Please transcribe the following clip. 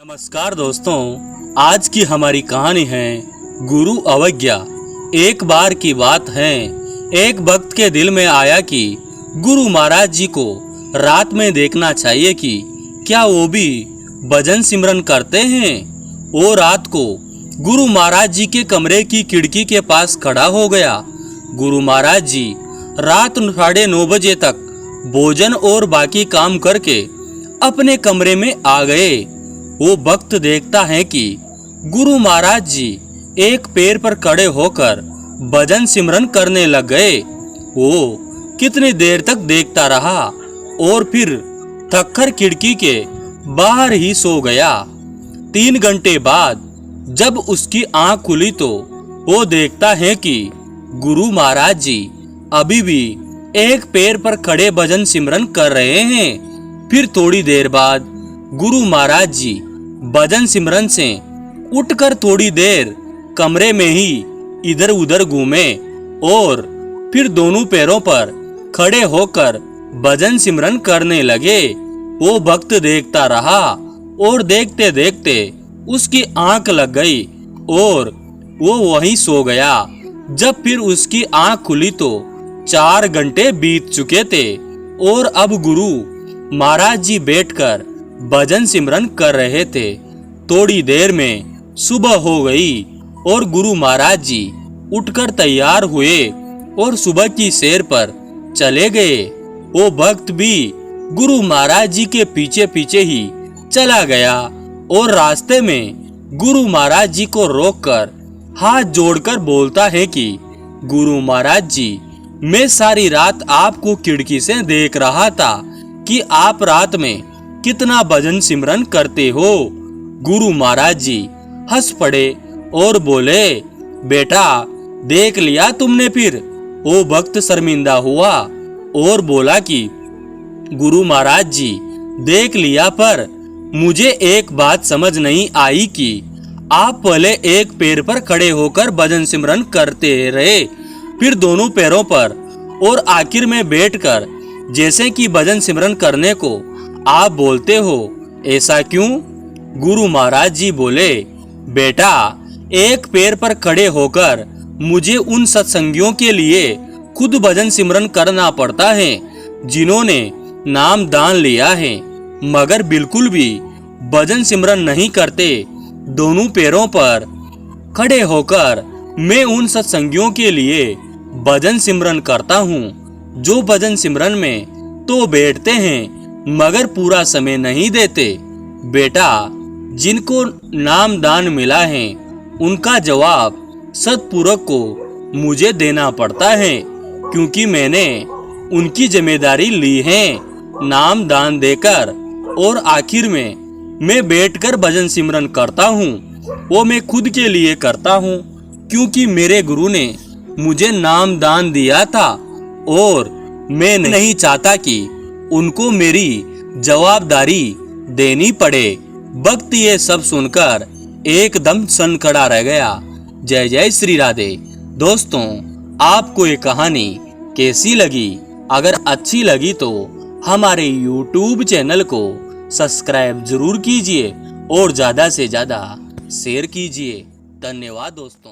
नमस्कार दोस्तों, आज की हमारी कहानी है गुरु अवज्ञा। एक बार की बात है, एक भक्त के दिल में आया कि गुरु महाराज जी को रात में देखना चाहिए कि क्या वो भी भजन सिमरन करते हैं। वो रात को गुरु महाराज जी के कमरे की खिड़की के पास खड़ा हो गया। गुरु महाराज जी रात 9:30 बजे तक भोजन और बाकी काम करके अपने कमरे में आ गए। वो भक्त देखता है कि गुरु महाराज जी एक पैर पर खड़े होकर भजन सिमरन करने लग गए। वो कितनी देर तक देखता रहा और फिर थककर खिड़की के बाहर ही सो गया। 3 घंटे बाद जब उसकी आंख खुली तो वो देखता है कि गुरु महाराज जी अभी भी एक पैर पर खड़े भजन सिमरन कर रहे हैं। फिर थोड़ी देर बाद गुरु महाराज जी भजन सिमरन से उठकर थोड़ी देर कमरे में ही इधर उधर घूमे और फिर दोनों पैरों पर खड़े होकर भजन सिमरन करने लगे। वो भक्त देखता रहा और देखते देखते उसकी आंख लग गई और वो वहीं सो गया। जब फिर उसकी आंख खुली तो 4 घंटे बीत चुके थे और अब गुरु महाराज जी बैठकर भजन सिमरन कर रहे थे। थोड़ी देर में सुबह हो गई और गुरु महाराज जी उठकर तैयार हुए और सुबह की सैर पर चले गए। वो भक्त भी गुरु महाराज जी के पीछे पीछे ही चला गया और रास्ते में गुरु महाराज जी को रोककर हाथ जोड़कर बोलता है कि गुरु महाराज जी, मैं सारी रात आपको खिड़की से देख रहा था कि आप रात में कितना भजन सिमरन करते हो। गुरु महाराज जी हंस पड़े और बोले, बेटा देख लिया तुमने फिर। वो भक्त शर्मिंदा हुआ और बोला कि गुरु महाराज जी देख लिया, पर मुझे एक बात समझ नहीं आई कि आप पहले एक पैर पर खड़े होकर भजन सिमरन करते रहे, फिर दोनों पैरों पर और आखिर में बैठकर जैसे कि भजन सिमरन करने को आप बोलते हो, ऐसा क्यों? गुरु महाराज जी बोले, बेटा एक पैर पर खड़े होकर मुझे उन सत्संगियों के लिए खुद भजन सिमरन करना पड़ता है जिन्होंने नाम दान लिया है मगर बिल्कुल भी भजन सिमरन नहीं करते। दोनों पैरों पर खड़े होकर मैं उन सत्संगियों के लिए भजन सिमरन करता हूँ जो भजन सिमरन में तो बैठते हैं मगर पूरा समय नहीं देते। बेटा जिनको नाम दान मिला है उनका जवाब सत्पुरुष को मुझे देना पड़ता है क्योंकि मैंने उनकी जिम्मेदारी ली है नाम दान देकर, और आखिर में मैं बैठकर भजन सिमरन करता हूँ वो मैं खुद के लिए करता हूँ क्योंकि मेरे गुरु ने मुझे नाम दान दिया था और मैं नहीं चाहता कि उनको मेरी जवाबदारी देनी पड़े। भक्त ये सब सुनकर एकदम सनकड़ा रह गया। जय जय श्री राधे। दोस्तों, आपको ये कहानी कैसी लगी? अगर अच्छी लगी तो हमारे YouTube चैनल को सब्सक्राइब जरूर कीजिए और ज्यादा से ज्यादा शेयर कीजिए। धन्यवाद दोस्तों।